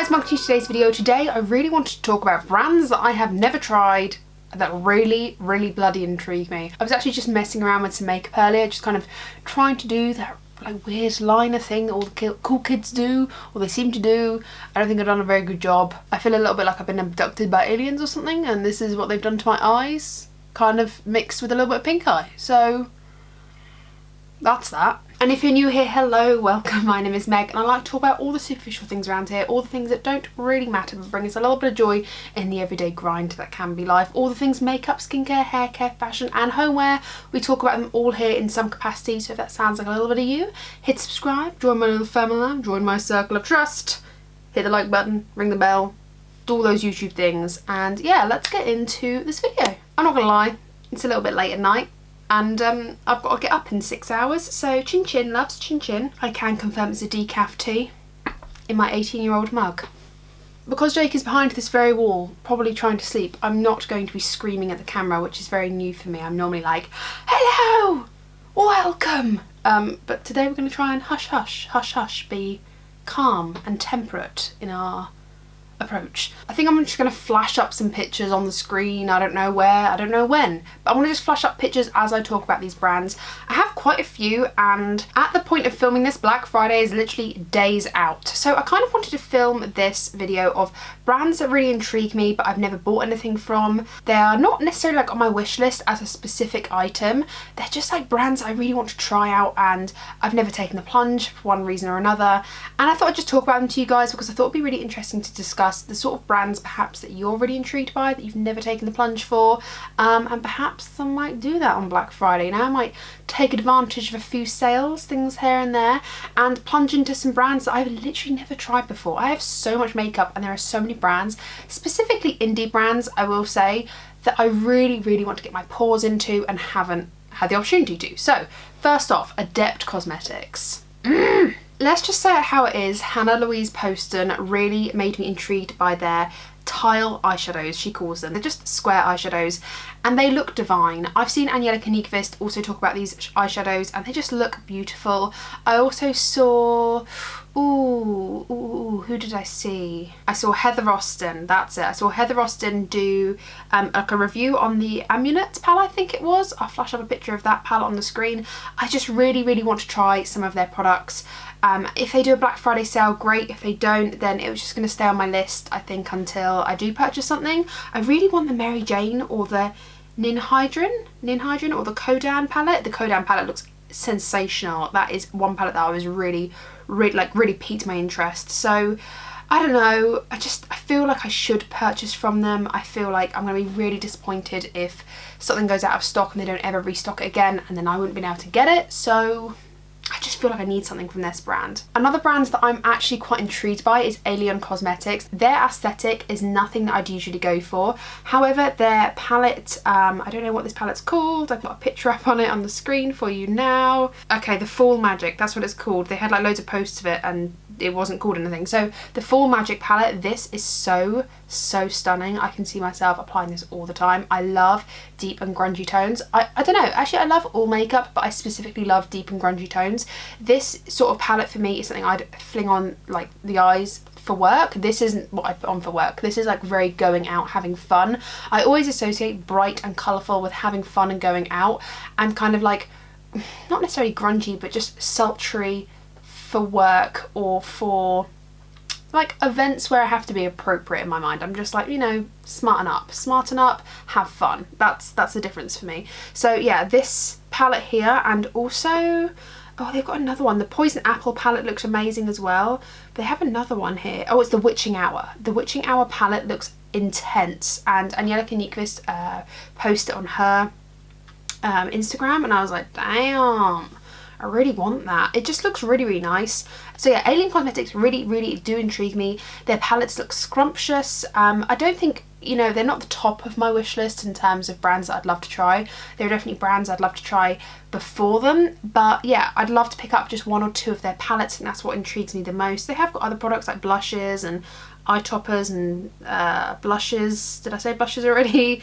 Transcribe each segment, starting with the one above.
guys, welcome to today's video. Today I really wanted to talk about brands that I have never tried that really bloody intrigue me. I was actually just messing around with some makeup earlier, just kind of trying to do that like weird liner thing that all the cool kids do, or they seem to do. I don't think I've done a very good job. I feel a little bit like I've been abducted by aliens or something, and this is what they've done to my eyes, kind of mixed with a little bit of pink eye. So that's that. And if you're new here, hello, welcome. My name is Meg and I like to talk about all the superficial things around here, all the things that don't really matter but bring us a little bit of joy in the everyday grind that can be life. All the things makeup, skincare, hair care, fashion and homeware. We talk about them all here in some capacity, so if that sounds like a little bit of you, hit subscribe, join my little family, join my circle of trust, hit the like button, ring the bell, do all those YouTube things, and yeah, let's get into this video. I'm not gonna lie, it's a little bit late at night. And I've got to get up in 6 hours, so chin chin loves, chin chin. I can confirm it's a decaf tea in my 18-year-old mug. Because Jake is behind this very wall, probably trying to sleep, I'm not going to be screaming at the camera, which is very new for me. I'm normally like, hello, welcome. But today we're going to try and hush hush, be calm and temperate in our approach. I think I'm just going to flash up some pictures on the screen. I don't know where, I don't know when, but I want to just flash up pictures as I talk about these brands. I have quite a few, and at the point of filming this, Black Friday is literally days out. So I kind of wanted to film this video of brands that really intrigue me but I've never bought anything from. They are not necessarily like on my wish list as a specific item. They're just like brands I really want to try out and I've never taken the plunge for one reason or another. And I thought I'd just talk about them to you guys because I thought it'd be really interesting to discuss the sort of brands perhaps that you're really intrigued by, that you've never taken the plunge for, and perhaps I might do that on Black Friday. Now I might take advantage of a few sales, things here and there, and plunge into some brands that I've literally never tried before. I have so much makeup and there are so many brands, specifically indie brands, I will say, that I really want to get my paws into and haven't had the opportunity to. So first off, Adept Cosmetics. Let's just say it how it is, Hannah Louise Poston really made me intrigued by their tile eyeshadows, she calls them. They're just square eyeshadows and they look divine. I've seen Angelica Nyqvist also talk about these eyeshadows and they just look beautiful. I also saw, who did I see? I saw Heather Austin, that's it. I saw Heather Austin do like a review on the Amulet palette, I think it was. I'll flash up a picture of that palette on the screen. I just really want to try some of their products. If they do a Black Friday sale, great. If they don't, then it was just going to stay on my list, I think, until I do purchase something. I really want the Mary Jane or the Ninhydrin or the Kodan palette. The Kodan palette looks sensational. That is one palette that I was really piqued my interest. So I don't know, I feel like I should purchase from them. I feel like I'm going to be really disappointed if something goes out of stock and they don't ever restock it again, and then I wouldn't be able to get it. So I just feel like I need something from this brand. Another brand that I'm actually quite intrigued by is Alien Cosmetics. Their aesthetic is nothing that I'd usually go for. However, their palette, I don't know what this palette's called. I've got a picture up on it on the screen for you now. Okay, the Fall Magic, that's what it's called. They had like loads of posts of it and it wasn't called anything. So the Fall Magic palette, this is so stunning. I can see myself applying this all the time. I love deep and grungy tones. I don't know, actually I love all makeup, but I specifically love deep and grungy tones. This sort of palette for me is something I'd fling on like the eyes for work. This isn't what I put on for work. This is like very going out, having fun. I always associate bright and colourful with having fun and going out, and kind of like, not necessarily grungy, but just sultry for work or for like events where I have to be appropriate in my mind. I'm just like, you know, smarten up, have fun. That's the difference for me. So yeah, this palette here, and also, oh, they've got another one. The Poison Apple palette looks amazing as well. They have another one here. Oh, it's the Witching Hour. The Witching Hour palette looks intense, and Angelica Nyqvist posted it on her Instagram, and I was like, damn, I really want that. It just looks really nice. So yeah, Alien Cosmetics really do intrigue me. Their palettes look scrumptious. I don't think, you know, they're not the top of my wish list in terms of brands that I'd love to try. There are definitely brands I'd love to try before them, but yeah, I'd love to pick up just one or two of their palettes, and that's what intrigues me the most. They have got other products like blushes and eye toppers and blushes. Did I say blushes already?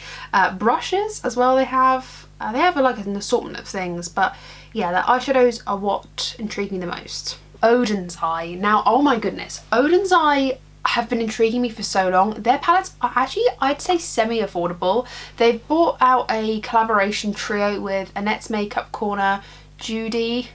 Brushes as well. They have like an assortment of things, but yeah, the eyeshadows are what intrigue me the most. Odins Eye. Now, oh my goodness, Odins Eye, have been intriguing me for so long. Their palettes are actually, I'd say, semi-affordable. They've brought out a collaboration trio with Annette's Makeup Corner, Judy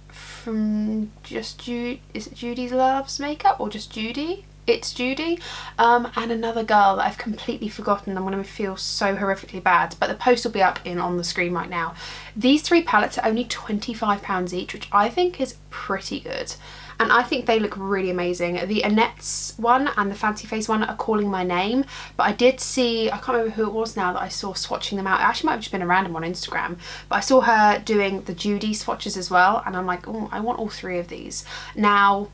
from Just Judy, is it Judy's Loves Makeup or just Judy? It's Judy, and another girl that I've completely forgotten. I'm going to feel so horrifically bad, but the post will be up on the screen right now. These 3 palettes are only £25 each, which I think is pretty good. And I think they look really amazing. The Annette's one and the Fancy Face one are calling my name, but I did see, I can't remember who it was now that I saw swatching them out. It actually might have just been a random on Instagram, but I saw her doing the Judy swatches as well, and I'm like, oh, I want all 3 of these. Now,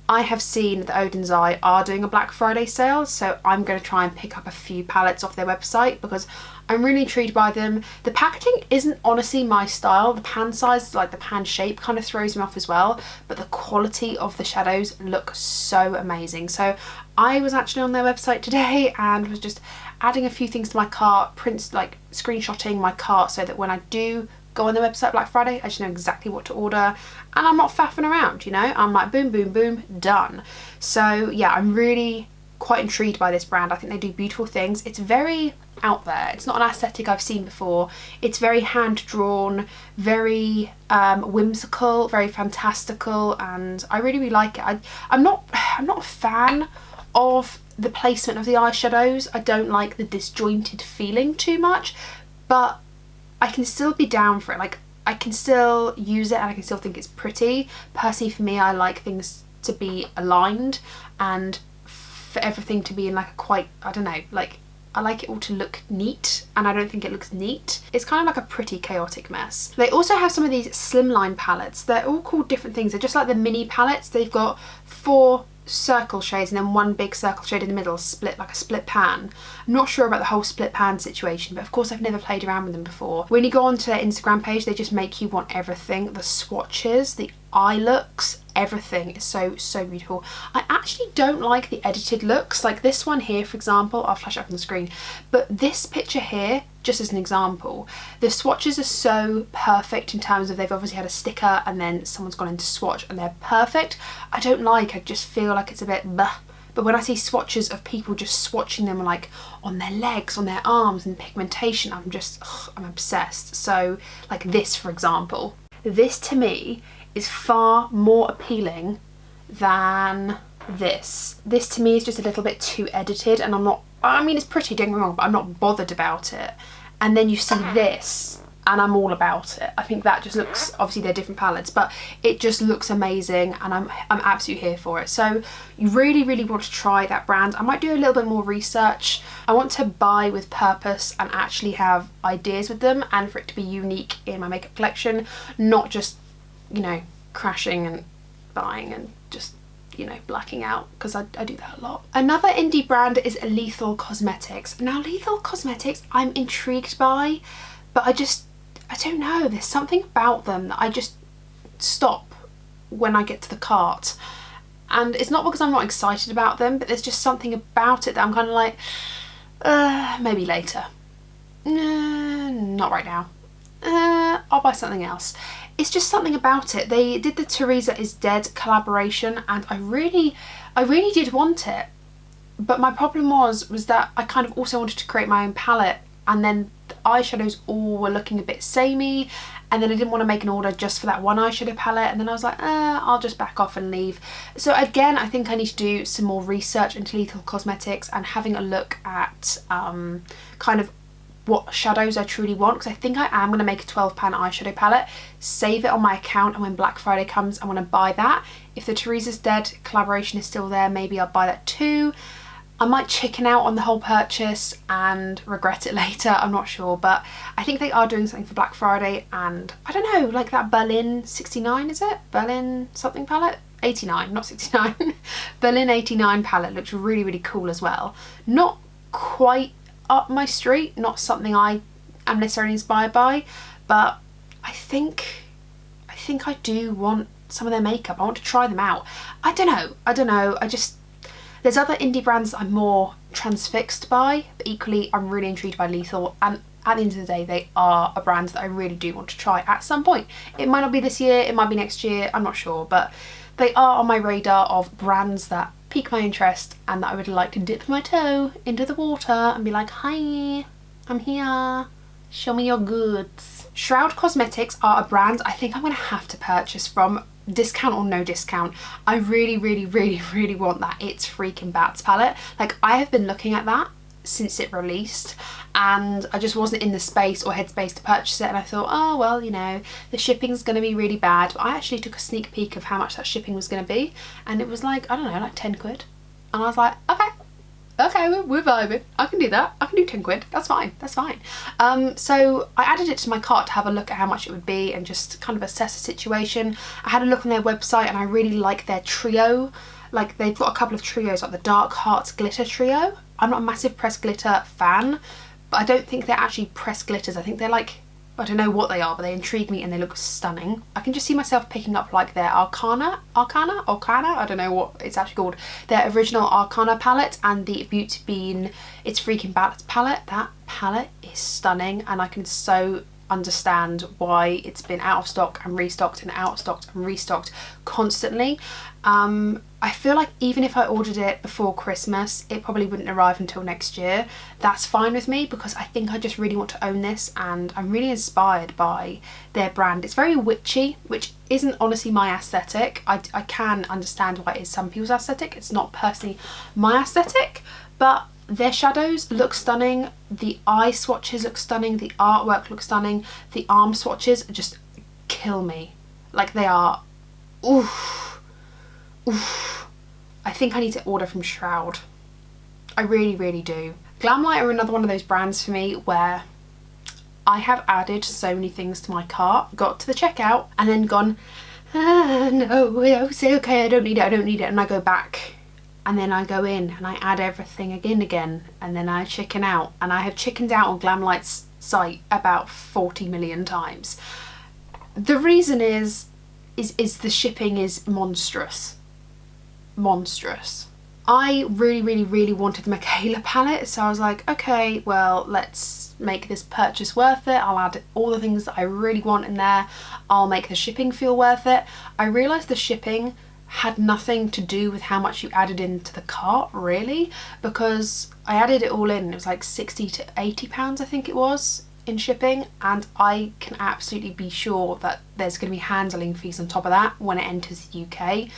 I have seen that Odins Eye are doing a Black Friday sale, so I'm going to try and pick up a few palettes off their website because I'm really intrigued by them. The packaging isn't honestly my style. The pan size, like the pan shape, kind of throws me off as well, but the quality of the shadows look so amazing. So I was actually on their website today and was just adding a few things to my cart, screenshotting my cart so that when I do go on the website Black Friday, I just know exactly what to order and I'm not faffing around, you know? I'm like boom, boom, boom, done. So yeah, I'm really quite intrigued by this brand. I think they do beautiful things. It's very out there. It's not an aesthetic I've seen before. It's very hand-drawn, very whimsical, very fantastical, and I really, really like it. I'm not a fan of the placement of the eyeshadows. I don't like the disjointed feeling too much, but I can still be down for it. Like, I can still use it and I can still think it's pretty. Personally, for me, I like things to be aligned and for everything to be in like a quite, I don't know, like I like it all to look neat, and I don't think it looks neat. It's kind of like a pretty chaotic mess. They also have some of these slimline palettes. They're all called different things. They're just like the mini palettes. They've got 4 circle shades and then 1 big circle shade in the middle, split like a split pan. I'm not sure about the whole split pan situation, but of course I've never played around with them before. When you go onto their Instagram page, they just make you want everything. The swatches, the eye looks, everything is so, so beautiful. I actually don't like the edited looks. Like this one here, for example, I'll flash it up on the screen, but this picture here, just as an example, the swatches are so perfect in terms of they've obviously had a sticker and then someone's gone into swatch and they're perfect. I just feel like it's a bit blah. But when I see swatches of people just swatching them like on their legs, on their arms and pigmentation, I'm obsessed. So like this, for example, this to me is far more appealing than this. This to me is just a little bit too edited, and I mean it's pretty, don't get me wrong, but I'm not bothered about it. And then you see this and I'm all about it. I think that just looks, obviously they're different palettes, but it just looks amazing and I'm absolutely here for it. So you really, really want to try that brand. I might do a little bit more research. I want to buy with purpose and actually have ideas with them and for it to be unique in my makeup collection, not just, you know, crashing and buying and just, you know, blacking out, because I do that a lot. Another indie brand is Lethal Cosmetics. Now Lethal Cosmetics I'm intrigued by, but I don't know, there's something about them that I just stop when I get to the cart. And it's not because I'm not excited about them, but there's just something about it that I'm kind of like, maybe later. Not right now. I'll buy something else. It's just something about it. They did the Teresa is Dead collaboration and I really did want it. But my problem was that I kind of also wanted to create my own palette, and then the eyeshadows all were looking a bit samey, and then I didn't want to make an order just for that one eyeshadow palette, and then I was like, I'll just back off and leave. So again, I think I need to do some more research into Lethal Cosmetics and having a look at kind of what shadows I truly want, because I think I am going to make a £12 eyeshadow palette, save it on my account, and when Black Friday comes I want to buy that. If the Teresa's Dead collaboration is still there, maybe I'll buy that too. I might chicken out on the whole purchase and regret it later, I'm not sure, but I think they are doing something for Black Friday, and I don't know, like that Berlin 69, is it? Berlin something palette? 89, not 69. Berlin 89 palette looks really, really cool as well. Not quite up my street, not something I am necessarily inspired by, but I think I do want some of their makeup. I want to try them out. I don't know, there's other indie brands that I'm more transfixed by, but equally I'm really intrigued by Lethal, and at the end of the day they are a brand that I really do want to try at some point. It might not be this year, it might be next year, I'm not sure, but they are on my radar of brands that pique my interest and that I would like to dip my toe into the water and be like, hi, I'm here, show me your goods. Shroud Cosmetics are a brand I think I'm gonna have to purchase from, discount or no discount. I really want that It's Freaking Bats palette. Like, I have been looking at that since it released and I just wasn't in the space or headspace to purchase it, and I thought, oh well, you know, the shipping's gonna be really bad. But I actually took a sneak peek of how much that shipping was gonna be, and it was like, I don't know, like 10 quid. And I was like, okay, we're vibing. I can do that. I can do 10 quid. That's fine. That's fine. So I added it to my cart to have a look at how much it would be and just kind of assess the situation. I had a look on their website and I really like their trio. Like, they've got a couple of trios, like the Dark Hearts Glitter Trio. I'm not a massive pressed glitter fan, but I don't think they're actually pressed glitters. I think they're like, I don't know what they are, but they intrigue me and they look stunning. I can just see myself picking up like their Arcana, I don't know what it's actually called, their original Arcana palette and the Beauty Bean It's Freaking Bats palette. That palette is stunning and I can so understand why it's been out of stock and restocked and out of stock and restocked constantly. I feel like even if I ordered it before Christmas, it probably wouldn't arrive until next year. That's fine with me because I think I just really want to own this and I'm really inspired by their brand. It's very witchy, which isn't honestly my aesthetic. I can understand why it is some people's aesthetic. It's not personally my aesthetic, but their shadows look stunning, the eye swatches look stunning, the artwork looks stunning, the arm swatches just kill me. Like, they are, oof. I think I need to order from Shroud. I really do. Glamlight are another one of those brands for me where I have added so many things to my cart, got to the checkout and then gone, no, it's okay, I don't need it, and I go back. And then I go in and I add everything again and then I chicken out, and I have chickened out on Glamlight's site about 40 million times. The reason is the shipping is monstrous. I really wanted the Michaela palette, so I was like, okay, well, let's make this purchase worth it. I'll add all the things that I really want in there. I'll make the shipping feel worth it. I realised the shipping had nothing to do with how much you added into the cart, really, because I added it all in. It was like 60 to 80 pounds, I think it was, in shipping, and I can absolutely be sure that there's going to be handling fees on top of that when it enters the UK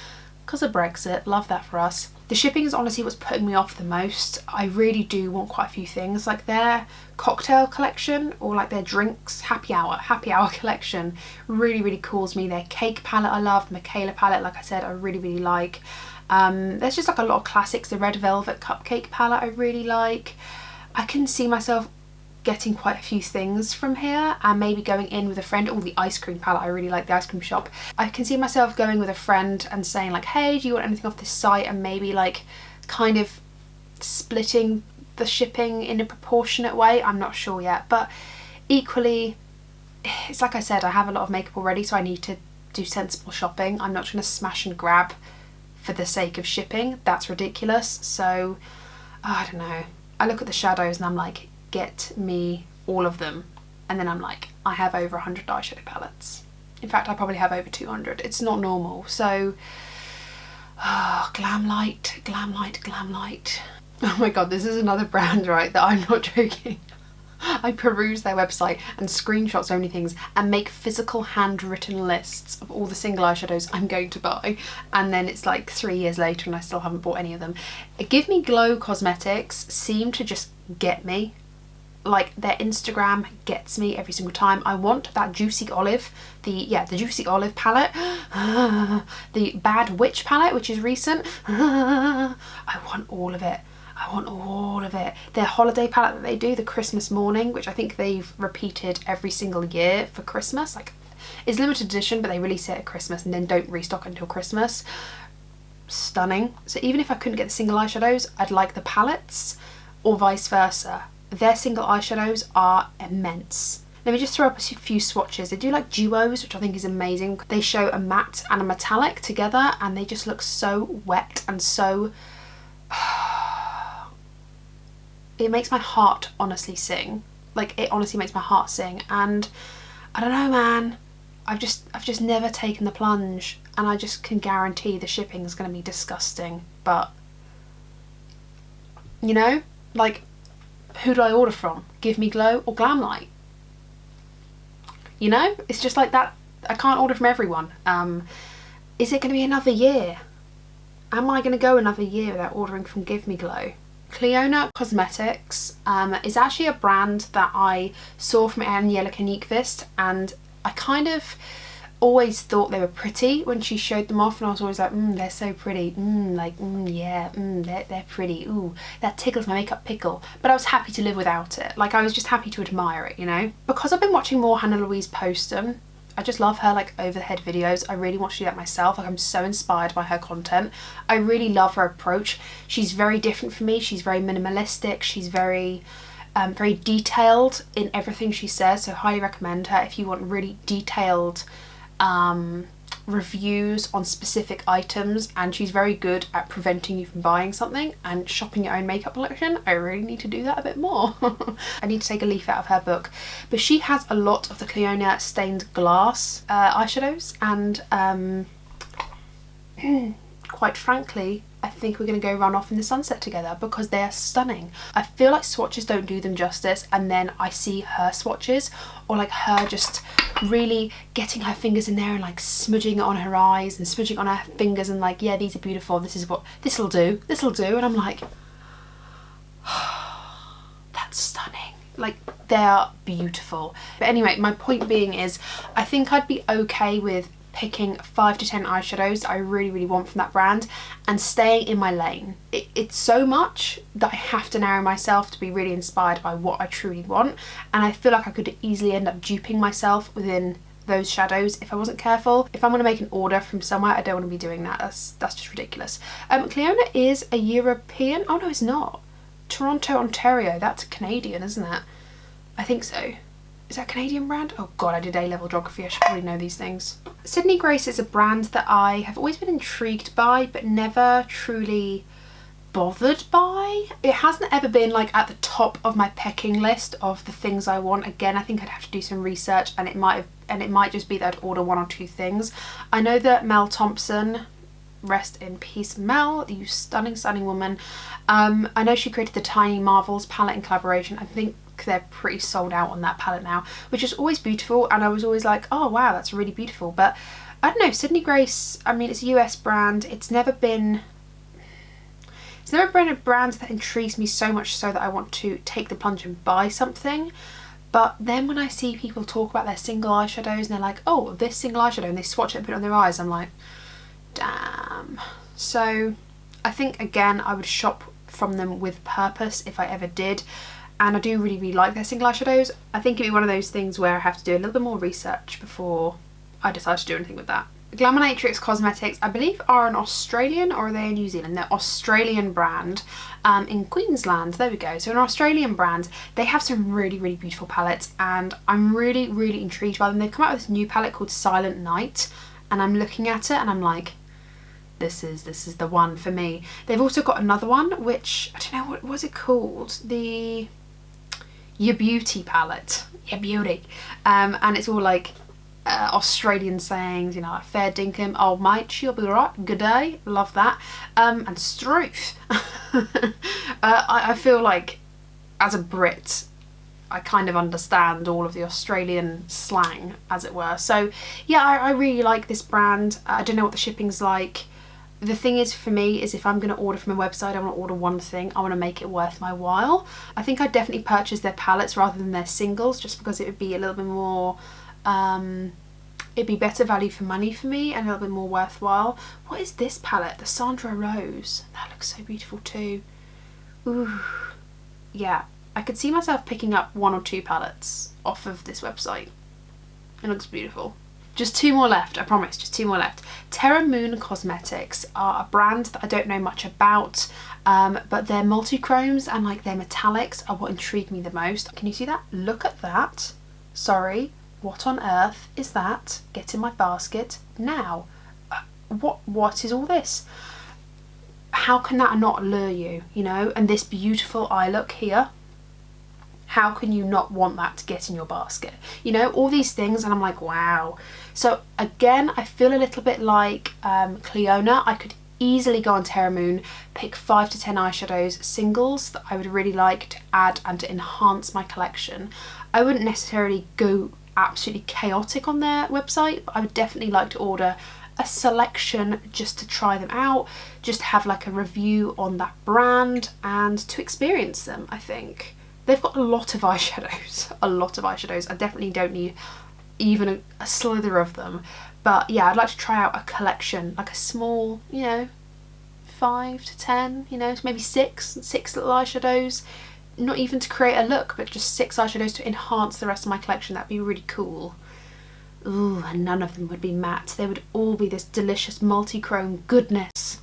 because of Brexit. Love that for us. The shipping is honestly what's putting me off the most. I really do want quite a few things, like their cocktail collection or like their drinks happy hour collection really calls me. Their cake palette I love, Michaela palette, like I said, I really like. There's just like a lot of classics. The red velvet cupcake palette I really like. I can see myself getting quite a few things from here and maybe going in with a friend. Or the ice cream palette, I really like the ice cream shop. I can see myself going with a friend and saying like, hey, do you want anything off this site, and maybe like kind of splitting the shipping in a proportionate way. I'm not sure yet, but equally it's like I said, I have a lot of makeup already, so I need to do sensible shopping. I'm not trying to smash and grab for the sake of shipping. That's ridiculous. So I don't know, I look at the shadows and I'm like, get me all of them, and then I'm like, I have over 100 eyeshadow palettes. In fact, I probably have over 200. It's not normal. So Glamlight. Oh my god, this is another brand, right, that I'm not joking. I peruse their website and screenshot so many things and make physical handwritten lists of all the single eyeshadows I'm going to buy, and then it's like 3 years later and I still haven't bought any of them. Give Me Glow Cosmetics seem to just get me. Like, their Instagram gets me every single time. I want that Juicy Olive, the Juicy Olive palette, the Bad Witch palette, which is recent. I want all of it. Their holiday palette that they do, the Christmas Morning, which I think they've repeated every single year for Christmas. Like, it's limited edition, but they release it at Christmas and then don't restock until Christmas. Stunning. So even if I couldn't get the single eyeshadows, I'd like the palettes, or vice versa. Their single eyeshadows are immense. Let me just throw up a few swatches. They do like duos, which I think is amazing. They show a matte and a metallic together and they just look so wet and so... it makes my heart honestly sing. Like, it honestly makes my heart sing, and I don't know, man. I've just never taken the plunge, and I just can guarantee the shipping is going to be disgusting, but you know? Like, who do I order from? Give Me Glow or Glamlight? You know, it's just like that. I can't order from everyone. Is it going to be another year? Am I going to go another year without ordering from Give Me Glow? Cleopatra Cosmetics is actually a brand that I saw from Anya Clinique, and I kind of always thought they were pretty when she showed them off, and I was always like, they're so pretty, yeah, they're pretty, ooh, that tickles my makeup pickle. But I was happy to live without it. Like, I was just happy to admire it, you know? Because I've been watching more Hannah Louise post them, I just love her like over the head videos. I really want to do that myself. Like, I'm so inspired by her content. I really love her approach. She's very different from me. She's very minimalistic. She's very very detailed in everything she says, so highly recommend her if you want really detailed reviews on specific items, and she's very good at preventing you from buying something and shopping your own makeup collection. I really need to do that a bit more. I need to take a leaf out of her book. But she has a lot of the Cleopatra stained glass eyeshadows, and quite frankly, I think we're going to go run off in the sunset together because they are stunning. I feel like swatches don't do them justice, and then I see her swatches, or like her just really getting her fingers in there and like smudging it on her eyes and smudging on her fingers and like, yeah, these are beautiful, this is what, this'll do, and I'm like, oh, that's stunning. Like, they're beautiful. But anyway, my point being is, I think I'd be okay with picking 5 to 10 eyeshadows I really want from that brand and staying in my lane. It's so much that I have to narrow myself to be really inspired by what I truly want, and I feel like I could easily end up duping myself within those shadows if I wasn't careful. If I'm going to make an order from somewhere, I don't want to be doing that. That's just ridiculous. Cleopatra is a European, oh no it's not, Toronto, Ontario, that's Canadian, isn't it? I think so. Is that a Canadian brand? Oh god, I did A-level geography, I should probably know these things. Sydney Grace is a brand that I have always been intrigued by but never truly bothered by. It hasn't ever been like at the top of my pecking list of the things I want. Again, I think I'd have to do some research, and it might just be that I'd order 1 or 2 things. I know that Mel Thompson, rest in peace Mel, you stunning woman, I know she created the Tiny Marvels palette in collaboration. I think they're pretty sold out on that palette now, which is always beautiful, and I was always like, oh wow, that's really beautiful. But I don't know, Sydney Grace, I mean, it's a US brand. It's never been a brand that intrigues me so much so that I want to take the plunge and buy something. But then when I see people talk about their single eyeshadows and they're like, oh, this single eyeshadow, and they swatch it and put it on their eyes, I'm like, damn. So I think, again, I would shop from them with purpose if I ever did. And I do really like their single eyeshadows. I think it'd be one of those things where I have to do a little bit more research before I decide to do anything with that. Glamonatrix Cosmetics, I believe, are an Australian, or are they in New Zealand? They're Australian brand in Queensland. There we go. So an Australian brand. They have some really beautiful palettes, and I'm really intrigued by them. They've come out with this new palette called Silent Night, and I'm looking at it and I'm like, this is the one for me. They've also got another one which, I don't know, what was it called? The Your Beauty palette. Your Beauty. And it's all like Australian sayings, you know, like fair dinkum, old mate, she'll be right, good day, love that. And struth. I feel like as a Brit, I kind of understand all of the Australian slang, as it were. So yeah, I really like this brand. I don't know what the shipping's like. The thing is, for me, is if I'm going to order from a website, I want to order one thing. I want to make it worth my while. I think I'd definitely purchase their palettes rather than their singles, just because it would be a little bit more, it'd be better value for money for me and a little bit more worthwhile. What is this palette? The Sandra Rose. That looks so beautiful too. Ooh. Yeah, I could see myself picking up 1 or 2 palettes off of this website. It looks beautiful. Just 2 more left, I promise, just 2 more left. Terra Moon Cosmetics are a brand that I don't know much about, but their multi-chromes and like their metallics are what intrigue me the most. Can you see that? Look at that. Sorry, what on earth is that? Get in my basket now. What is all this? How can that not lure you, you know? And this beautiful eye look here. How can you not want that to get in your basket? You know, all these things, and I'm like, wow. So again, I feel a little bit like Cleopatra. I could easily go on Terra, pick 5 to 10 eyeshadows, singles that I would really like to add and to enhance my collection. I wouldn't necessarily go absolutely chaotic on their website, but I would definitely like to order a selection just to try them out, just to have like a review on that brand and to experience them. I think they've got a lot of eyeshadows, a lot of eyeshadows. I definitely don't need even a slither of them, but yeah, I'd like to try out a collection, like a small, you know, 5 to 10, you know, maybe six little eyeshadows, not even to create a look, but just 6 eyeshadows to enhance the rest of my collection. That'd be really cool. Ooh, and none of them would be matte. They would all be this delicious multi-chrome goodness.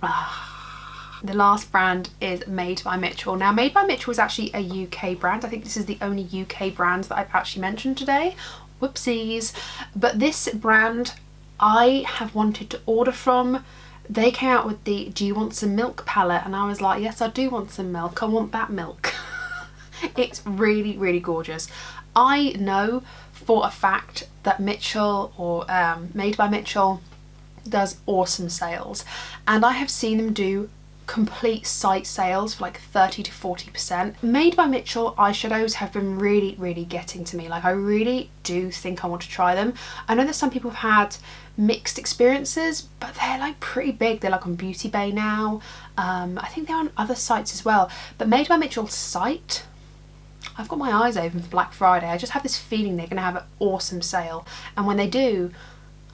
The last brand is Made by Mitchell. Now, Made by Mitchell is actually a UK brand. I think this is the only UK brand that I've actually mentioned today. Whoopsies. But this brand I have wanted to order from. They came out with the Do You Want Some Milk palette, and I was like, yes, I do want some milk. I want that milk. It's really, really gorgeous. I know for a fact that Mitchell, or Made by Mitchell, does awesome sales, and I have seen them do complete site sales for like 30 to 40%. Made by Mitchell eyeshadows have been really, really getting to me. Like, I really do think I want to try them. I know that some people have had mixed experiences, but they're like pretty big. They're like on Beauty Bay now. I think they're on other sites as well, but Made by Mitchell's site, I've got my eyes open for Black Friday. I just have this feeling they're going to have an awesome sale, and when they do,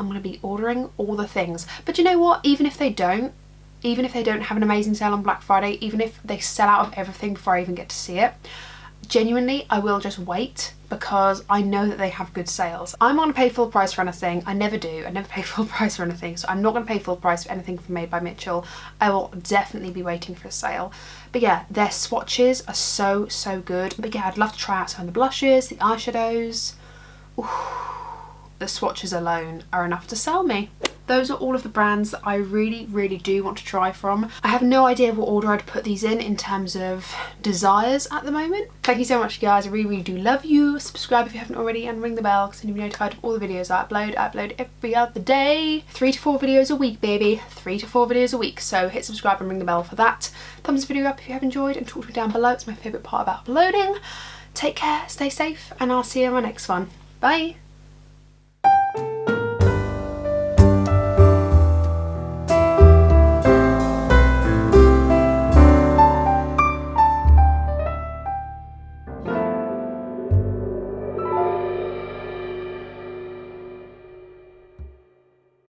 I'm going to be ordering all the things. But you know what, even if they don't have an amazing sale on Black Friday, even if they sell out of everything before I even get to see it, genuinely I will just wait, because I know that they have good sales. I'm not going to pay full price for anything. I never do. I never pay full price for anything, so I'm not going to pay full price for anything from Made by Mitchell. I will definitely be waiting for a sale. But yeah, their swatches are so, so good. But yeah, I'd love to try out some of the blushes, the eyeshadows. Ooh, the swatches alone are enough to sell me. Those are all of the brands that I really, really do want to try from. I have no idea what order I'd put these in terms of desires at the moment. Thank you so much, guys. I really, really do love you. Subscribe if you haven't already, and ring the bell because you'll be notified of all the videos I upload. I upload every other day. 3 to 4 videos a week, baby. 3 to 4 videos a week. So hit subscribe and ring the bell for that. Thumbs the video up if you have enjoyed, and talk to me down below. It's my favourite part about uploading. Take care, stay safe, and I'll see you in my next one. Bye.